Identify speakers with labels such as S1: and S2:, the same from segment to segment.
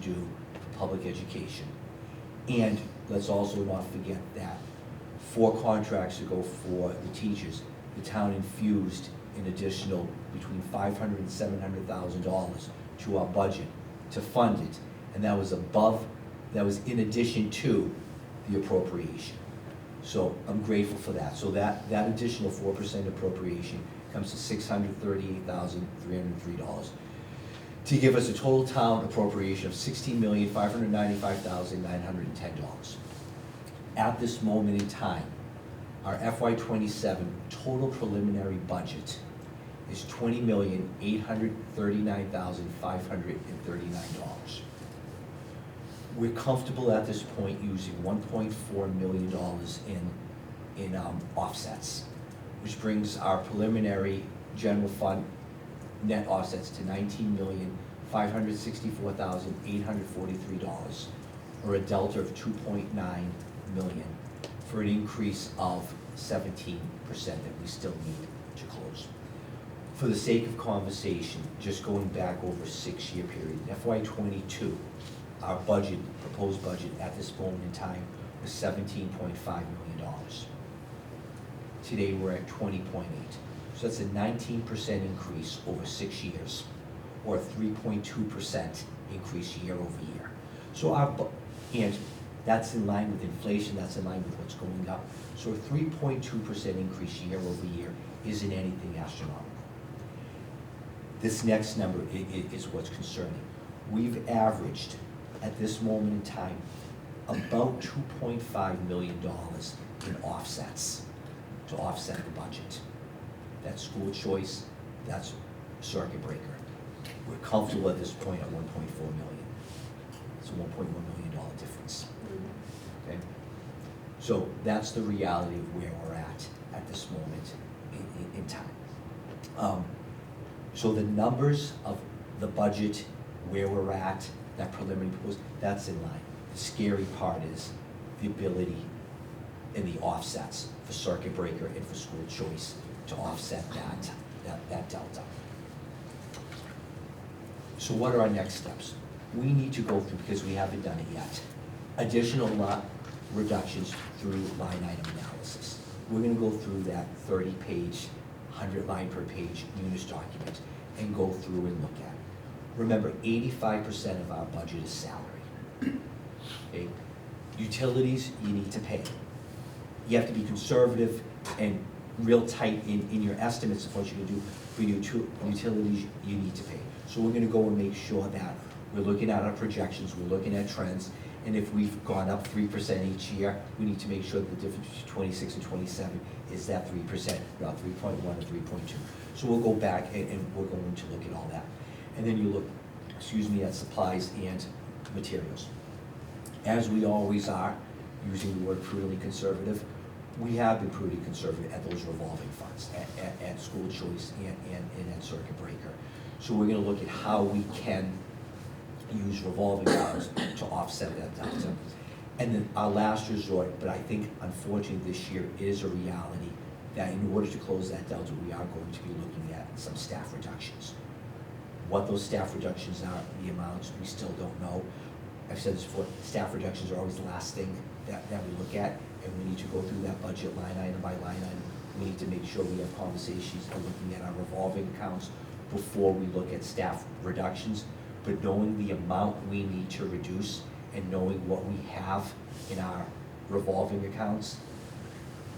S1: do for public education. And let's also not forget that 4 contracts ago for the teachers, the town infused an additional between $500,000 and $700,000 to our budget to fund it, and that was in addition to the appropriation. So I'm grateful for that. So that additional 4% appropriation comes to $638,303 to give us a total town appropriation of $16,595,910. At this moment in time, our FY27 total preliminary budget is $20,839,539. We're comfortable at this point using $1.4 million in offsets, which brings our preliminary general fund net offsets to $19,564,843, or a delta of $2.9 million, for an increase of 17% that we still need to close. For the sake of conversation, just going back over a 6-year period, in FY22, our budget, proposed budget at this moment in time was $17.5 million. Today we're at 20.8. So that's a 19% increase over 6 years, or a 3.2% increase year over year. So and that's in line with inflation, that's in line with what's going up. So a 3.2% increase year over year isn't anything astronomical. This next number is what's concerning. We've averaged, at this moment in time, about $2.5 million in offsets to offset the budget. That's school choice, that's circuit breaker. We're comfortable at this point at $1.4 million. It's a $1.1 million difference. Okay? So that's the reality of where we're at this moment in time. So the numbers of the budget, where we're at, that preliminary proposal, that's in line. The scary part is the ability and the offsets for circuit breaker and for school choice to offset that delta. So what are our next steps? We need to go through, because we haven't done it yet, additional reductions through line item analysis. We're going to go through that 30-page, 100-line per page munis document and go through and look at it. Remember, 85% of our budget is salary. Okay? Utilities, you need to pay. You have to be conservative and real tight in your estimates of what you can do. For utilities, you need to pay. So we're going to go and make sure that we're looking at our projections, we're looking at trends, and if we've gone up 3% each year, we need to make sure the difference between 26 and 27 is that 3%, not 3.1 or 3.2. So we'll go back and we're going to look at all that. And then you look, at supplies and materials. As we always are, using the word prudently conservative, we have been prudently conservative at those revolving funds, at school choice and at circuit breaker. So we're going to look at how we can use revolving funds to offset that delta. And then our last resort, but I think unfortunately this year is a reality, that in order to close that delta, we are going to be looking at some staff reductions. What those staff reductions are, the amounts, we still don't know. I've said this before, staff reductions are always the last thing that we look at, and we need to go through that budget line item by line item. We need to make sure we have conversations and looking at our revolving accounts before we look at staff reductions. But knowing the amount we need to reduce and knowing what we have in our revolving accounts,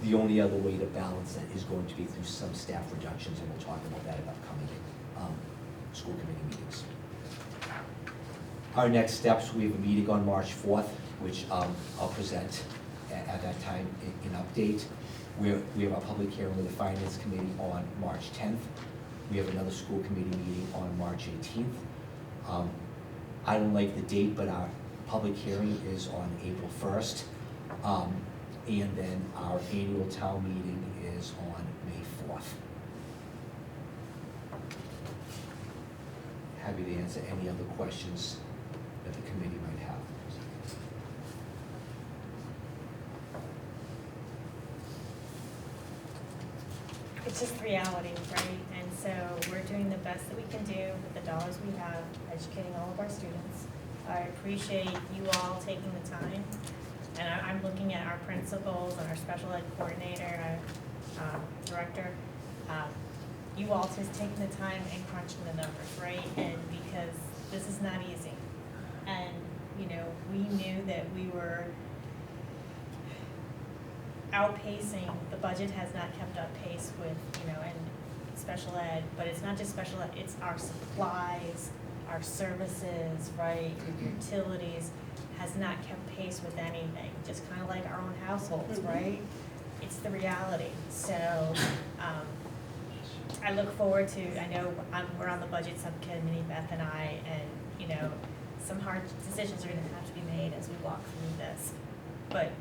S1: the only other way to balance that is going to be through some staff reductions, and we'll talk about that in upcoming school committee meetings. Our next steps, we have a meeting on March 4th, which I'll present at that time in update. We have our public hearing with the Finance Committee on March 10th. We have another school committee meeting on March 18th. I don't like the date, but our public hearing is on April 1st. And then our annual town meeting is on May 4th. Happy to answer any other questions that the committee might have.
S2: It's just reality, right? And so we're doing the best that we can do with the dollars we have, educating all of our students. I appreciate you all taking the time. And I'm looking at our principals and our special ed coordinator, our director. You all just taking the time and crunching the numbers, right? And because this is not easy. And, you know, we knew that we were outpacing, the budget has not kept up pace with, you know, and special ed, but it's not just special ed, it's our supplies, our services, right, utilities, has not kept pace with anything, just kind of like our own households, right? It's the reality. So, I look forward to, I know we're on the budget subcommittee, Beth and I, and, you know, some hard decisions are gonna have to be made as we walk through this. But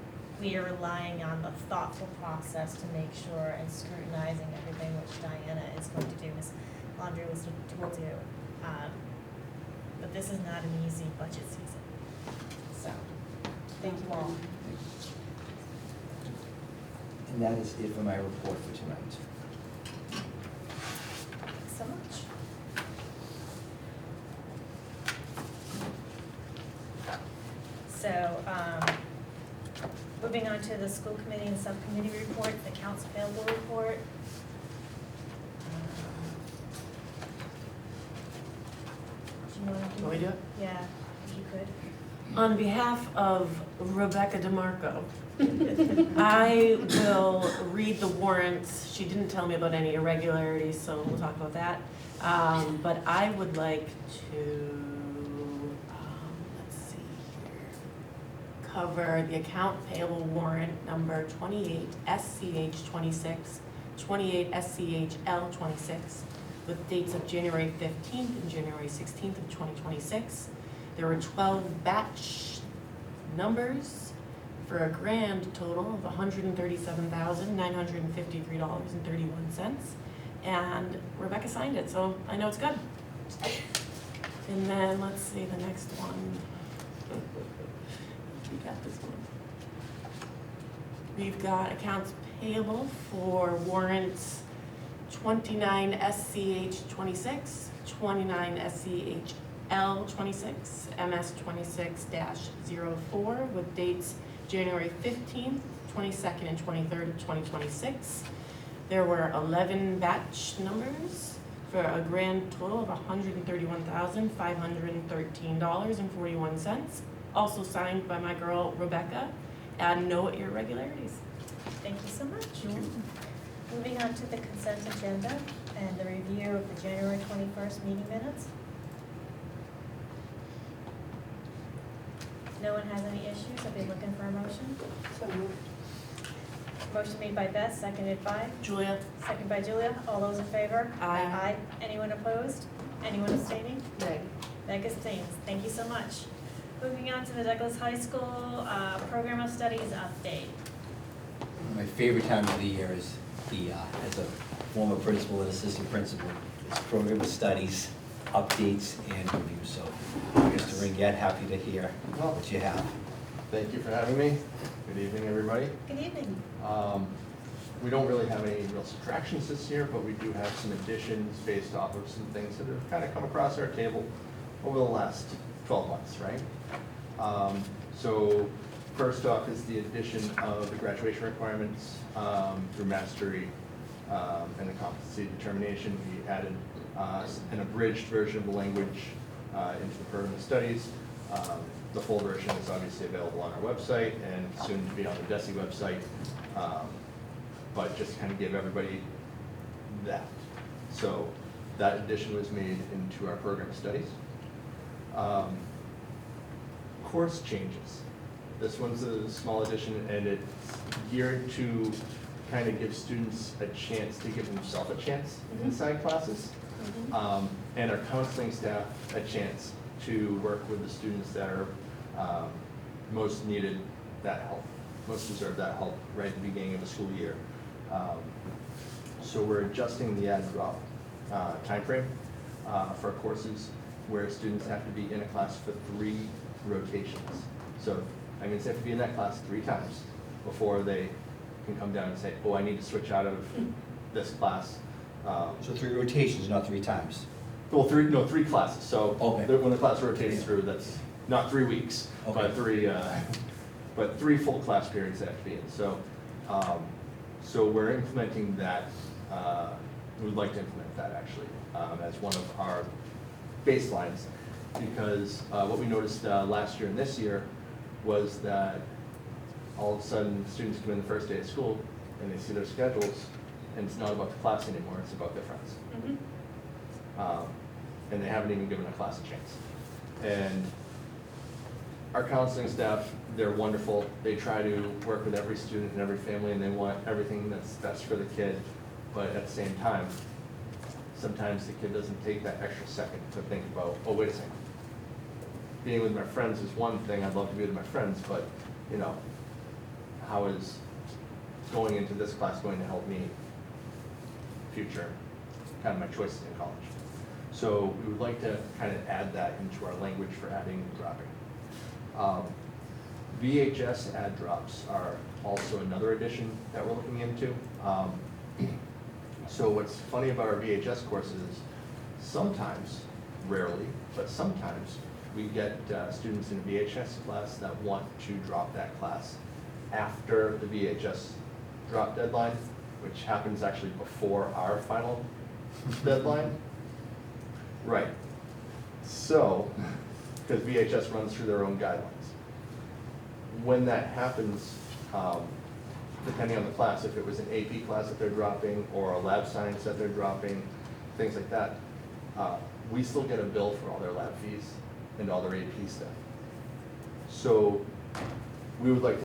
S2: we are relying on the thoughtful process to make sure and scrutinizing everything which Diana is going to do, Ms. Laundrie will do. But this is not an easy budget season. So, thank you all.
S1: And that is it for my report for tonight.
S2: Thanks so much. So, moving on to the school committee and subcommittee report, the accounts payable report. Do you want to do?
S3: Want me to do it?
S2: Yeah, if you could.
S3: On behalf of Rebecca DeMarco, I will read the warrants. She didn't tell me about any irregularities, so we'll talk about that. But I would like to, let's see here, cover the account payable warrant number 28 SCH 26, 28 SCH-L 26, with dates of January 15th and January 16th of 2026. There were 12 batch numbers for a grand total of $137,953.31. And Rebecca signed it, so I know it's good. And then let's see the next one. We got this one. We've got accounts payable for warrants 29 SCH 26, 29 SCH L 26, MS 26-04 with dates January 15th, 22nd, and 23rd of 2026. There were 11 batch numbers for a grand total of $131,513.41. Also signed by my girl Rebecca, and no irregularities.
S2: Thank you so much. Moving on to the consent agenda and the review of the January 21st meeting minutes. No one has any issues, I'll be looking for a motion.
S3: So moved.
S2: Motion made by Beth, seconded by?
S3: Julia?
S2: Seconded by Julia. All those in favor?
S3: Aye.
S2: Aye. Anyone opposed? Anyone abstaining?
S3: Meg.
S2: Meg abstains. Thank you so much. Moving on to the Douglas High School Program of Studies update.
S1: My favorite time of the year is as a former principal and assistant principal, is program of studies, updates, and reviews. So, Mr. Ringette, happy to hear what you have.
S4: Thank you for having me. Good evening, everybody.
S2: Good evening.
S4: We don't really have any real subtractions this year, but we do have some additions based off of some things that have kind of come across our table over the last 12 months, right? So first off is the addition of the graduation requirements through mastery and the competency determination. We added an abridged version of the language into the program of studies. The full version is obviously available on our website and soon to be on the DESE website. But just to kind of give everybody that. So that addition was made into our program of studies. Course changes. This one's a small addition and it's geared to kind of give students a chance to give themselves a chance inside classes. And our counseling staff a chance to work with the students that are most needed that help, most deserve that help right at the beginning of the school year. So we're adjusting the add drop timeframe for courses where students have to be in a class for 3 rotations. So I mean, they have to be in that class 3 times before they can come down and say, oh, I need to switch out of this class.
S1: So 3 rotations, not 3 times.
S4: Well, 3 classes. So
S1: Okay.
S4: when the class rotates through, that's not 3 weeks, but
S1: Okay.
S4: three full class periods they have to be in. So we're implementing that, we would like to implement that actually, as one of our baselines. Because what we noticed last year and this year was that all of a sudden, students come in the first day of school and they see their schedules, and it's not about the class anymore, it's about their friends. And they haven't even given a class a chance. And our counseling staff, they're wonderful. They try to work with every student and every family, and they want everything that's best for the kid. But at the same time, sometimes the kid doesn't take that extra second to think about, oh, wait a second. Being with my friends is one thing, I'd love to be with my friends, but, you know, how is going into this class going to help me future, kind of my choices in college? So we would like to kind of add that into our language for adding and dropping. VHS add drops are also another addition that we're looking into. So what's funny about our VHS courses is sometimes, rarely, but sometimes we get students in a VHS class that want to drop that class after the VHS drop deadline, which happens actually before our final deadline. Right. So, because VHS runs through their own guidelines. When that happens, depending on the class, if it was an AP class that they're dropping or a lab science that they're dropping, things like that, we still get a bill for all their lab fees and all their AP stuff. So we would like to